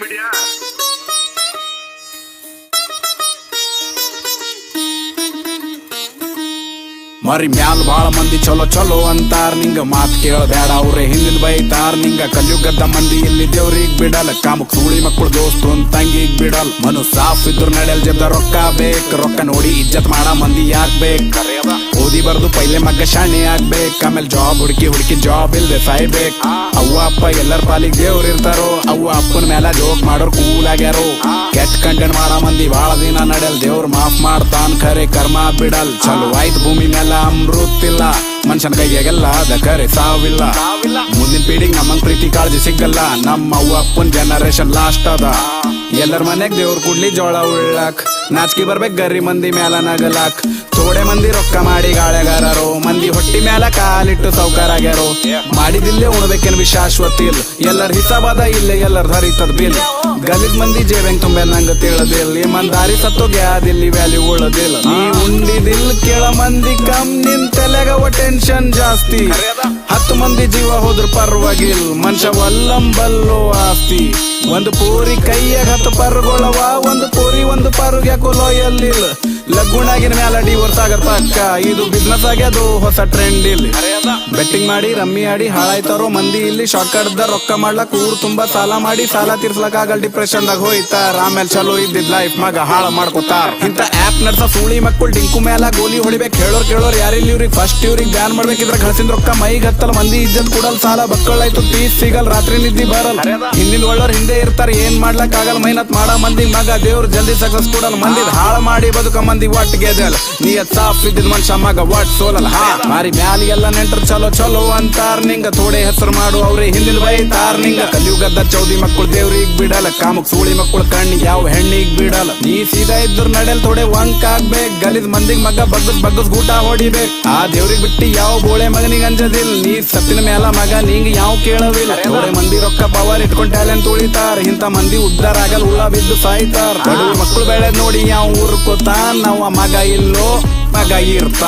Media ಮರಿ ಮ್ಯಾಲ್ ಬಾಳ ಮಂದಿ ಚಲೋ ಚಲೋ ಅಂತಾರ, ನಿಂಗ ಮಾತ್ ಕೇಳಬೇಡ ಅವ್ರೆ ಹಿಂದಿನ ಬೈತಾರ. ನಿಂಗ ಕಲಿಯುಗದ್ದ ಮಂದಿ ಇಲ್ಲಿ ದೇವ್ರಿಗ್ ಬಿಡಲ್, ಕಾಮಕ್ ಸೂಳಿ ಮಕ್ಕಳು ದೋಸ್ತು ತಂಗಿಗ್ ಬಿಡಲ್. ಮನು ಸಾಫ್ ಇದ್ರು ನಡೆಯಲ್ ಜಬ್ದ ರೊಕ್ಕ ಬೇಕ್, ರೊಕ್ಕ ನೋಡಿ ಇಜ್ಜತ್ ಮಾಡ ಮಂದಿ ಯಾಕ್ ಬೇಕ್. ಓದಿ ಬರ್ದು ಪೈಲೆ ಮಗ್ಗ ಶಾಣೆ ಆಗ್ಬೇಕ್, ಆಮೇಲೆ ಜಾಬ್ ಹುಡುಕಿ ಜಾಬ್ ಇಲ್ದೆ ಸಾಯ್ಬೇಕ್. ಅವ್ವ ಅಪ್ಪ ಎಲ್ಲರ ಪಾಲಿಗೆ ದೇವ್ರ ಇರ್ತಾರೋ, ಅವ್ವ ಅಪ್ಪನ ಮೇಲೆ ಜೋಕ್ ಮಾಡೋರ್ ಕೂಲ್ ಆಗ್ಯಾರೋ. ಕೆಟ್ಟ ಕಂಟೆಂಟ್ ಮಾಡ ಮಂದಿ ಬಾಳ ದಿನ ನಡೆಯಲ್, ದೇವ್ರ ಮಾಫ್ ಮಾಡ್ತಾನ್ ಖರೆ ಕರ್ಮ ಬಿಡಲ್. ಚಲೋ ಆಯ್ತು ಭೂಮಿ ಮೇಲೆ ಅಮೃತಿಲ್ಲ, ಮನುಷ್ಯನ ಕೈಯಾಗೆಲ್ಲ ಅದ ಖರೆ ಸಾವಿಲ್ಲ. ಮುಂದಿನ ಪೀಳಿಗೆ ನಮ್ಮಂಗ್ ಪ್ರೀತಿ ಕಾಳಜಿ ಸಿಗಲ್ಲ, ನಮ್ಮ ಅವ್ವ ಅಪ್ಪನ್ ಜನರೇಷನ್ ಲಾಸ್ಟ್ ಅದ. ಎಲ್ಲರ ಮನೆಗ್ ದೇವ್ರ ಕುಡ್ಲಿ ಜೋಳ ಉಳ್ಳಾಕ್, ನಾಚಿಕೆ ಬರ್ಬೇಕ್ ಗರಿ ಮಂದಿ ಮ್ಯಾಲ ನಗಲಾಕ್. ಥೋಡೆ ಮಂದಿ ರೊಕ್ಕ ಮಾಡಿ ಗಾಳೆಗಾರರು, ಮಂದಿ ಹೊಟ್ಟಿ ಮ್ಯಾಲ ಕಾಲಿಟ್ಟು ಸೌಕರಾಗ್ಯಾರೋ. ಮಾಡಿದಿಲ್ಲೇ ಉಣ್ಬೇಕೇನ್ ಶಾಶ್ವತ ಇಲ್ಲ, ಎಲ್ಲರ ಹಿಸಾಬದ ಇಲ್ಲೇ ಎಲ್ಲರ ಹರಿತದ ಬಿಲ್. ಗಲಿದ್ ಮಂದಿ ಜೇಬೆಂಗ್ ತುಂಬೆ ನಂಗ ತಿಳಿದಿಲ್ಲ, ಮಂದಾರಿ ಸತ್ತೋಗ್ಯಾದಿಲ್ಲಿ ವ್ಯಾಲ್ಯೂ ಉಳದಿಲ್ಲ. ನೀ ಉಂಡಿದಿಲ್ ಕೇಳ ಮಂದಿ ಕಮ್, ನಿನ್ ತಲೆಗವ ಟೆನ್ಷನ್ ಜಾಸ್ತಿ. 10 ಮಂದಿ ಜೀವ ಹೋದ್ರ ಪರ್ವಾಗಿಲ್, ಮನುಷ್ಯ ಒಲ್ಲಂಬಲ್ಲೋ ಆಸ್ತಿ. ಒಂದು ಪೂರಿ ಕೈಯಾಗ 10 ಪರ್ಗೊಳವ, ಒಂದು ಪೂರಿ ಒಂದು ಪರ್ಗ್ ಯಾಕೋ ಲಾಯಲ್ ಇಲ್ಲ. ಲಗ್ಗುಣಾಗಿನ ಮ್ಯಾಲ ಡಿವೋರ್ಸ್ ಆಗತ್ ಪಕ್ಕ, ಇದು ಬಿಸ್ನೆಸ್ ಆಗ್ಯದು ಹೊಸ ಟ್ರೆಂಡ್ ಇಲ್ಲಿ. ಬೆಟ್ಟಿಂಗ್ ಮಾಡಿ ರಮ್ಮಿ ಆಡಿ ಹಾಳಾಯ್ತಾರೋ ಮಂದಿ ಇಲ್ಲಿ. ಶಾರ್ಟ್ ಕಟ್ ದ ರೊಕ್ಕ ಮಾಡ್ಲಕ್ ಊರ್ ತುಂಬಾ ಸಾಲ ಮಾಡಿ, ಸಾಲ ತೀರ್ಸ್ಲಕ್ ಆಗಲ್ ಡಿಪ್ರೆಷನ್ ದಾಗ ಹೋಯ್ತಾರ. ಆಮೇಲೆ ಚಲೋ ಇದ್ದಿದ್ ಲೈಫ್ ಮಗ ಹಾಳ ಮಾಡ್ಕೋತಾರ. ಇಂತ ಆಪ್ ನಡ್ಸ ಸೂಳಿ ಮಕ್ಕಳು ಡಿಂಕು ಮ್ಯಾಲ ಗೋಲಿ ಹೊಡಿಬೇಕು. ಕೇಳೋರ್ ಯಾರಿಲ್ಲ ಇವ್ರಿಗೆ ಫಸ್ಟ್ ಇವ್ರಿಗೆ ಬ್ಯಾನ್ ಮಾಡ್ಬೇಕಿದ್ರ ಗಳಿಸಿದ ರೊಕ್ಕ ಮೈಗ್ ಹತ್ತಲ್. ಮಂದಿ ಇಜ್ಜತ್ ಕೂಡಲ್, ಸಾಲ ಬಕ್ಕಳಾಯ್ತು ಪೀಸ್ ಸಿಗಲ್, ರಾತ್ರಿ ನಿದ್ದಿ ಬರಲ್. ಹಿಂದಿನ ಒಳ್ಳೋರ್ ಹಿಂದೆ ಇರ್ತಾರ, ಏನ್ ಮಾಡ್ಲಕ್ ಆಗಲ್. ಮೈನತ್ ಮಾಡ ಮಂದಿ ಮಗ ದೇವ್ರ ಜಲ್ದಿ ಸಕ್ಸಸ್ ಕೊಡಲ್. ಮಂದಿ ಹಾಳ ಮಾಡಿ ಬದುಕ ಮಂದಿ ಒಟ್ಟಿಗೆ ಅದಲ್. ನಿಯತ್ ಸಾಫ್ ಇದ್ದಿದ್ ಮನುಷ್ಯ ಮಗ ಒಟ್ ಸೋಲಲ್. ಮಾರಿ ಮ್ಯಾಲಿ ಎಲ್ಲ ನೆಂಟ್ರ ಚಲೋ ಚಲೋ ಅಂತಾರ, ನಿಂಗ ಥೋಡೆ ಹೆಸರು ಮಾಡು ಅವ್ರೆ ಹಿಂದಿನ ಬೈತಾರ. ನಿಂಗ ಕಲಿಯುಗದ್ದ ಚೌದಿ ಮಕ್ಕಳು ದೇವ್ರಿಗ್ ಬಿಡಲ್ಲ, ಕಾಮಕ್ ಸೂಳಿ ಮಕ್ಕಳು ಕಣ್ಣಿಗೆ ಯಾವ ಹೆಣ್ಣಿಗ್ ಬಿಡಲ್ಲ. ನೀ ಸೀದಾ ಇದ್ರು ನಡೆಯಲ್ ಥೋಡೆ ವಂಕ್ ಆಗ್ಬೇಕ್, ಗಲಿದ್ ಮಂದಿಗ್ ಮಗ ಬಗ್ಗಸ್ ಗೂಟ ಹೊಡಿಬೇಕ್. ಆ ದೇವ್ರಿಗ್ ಬಿಟ್ಟಿ ಯಾವ ಬೋಳೆ ಮಗನಿಗೆ ಅಂಜದಿಲ್, ನೀ ಸತ್ತಿನ ಮ್ಯಾಲ ಮಗ ನಿಂಗ ಯಾವ ಕೇಳವಿಲ್ಲ. ಥೋಡೆ ಮಂದಿ ರೊಕ್ಕ ಪವರ್ ಇಟ್ಕೊಂಡ್ ಟ್ಯಾಲೆಂಟ್ ಉಳಿತಾರ, ಇಂತ ಮಂದಿ ಉದ್ದಾರ ಆಗಲ್, ಉಳ್ಳ ಬಿದ್ದು ಸಾಯ್ತಾರ. ಮಕ್ಕಳು ಬೆಳೆದ್ ನೋಡಿ ಯಾವ ಊರ್ಕೋತಾನ, ನಾವು ಮಗ ಇಲ್ಲೋ ಮಗ ಇರ್ತಾನ.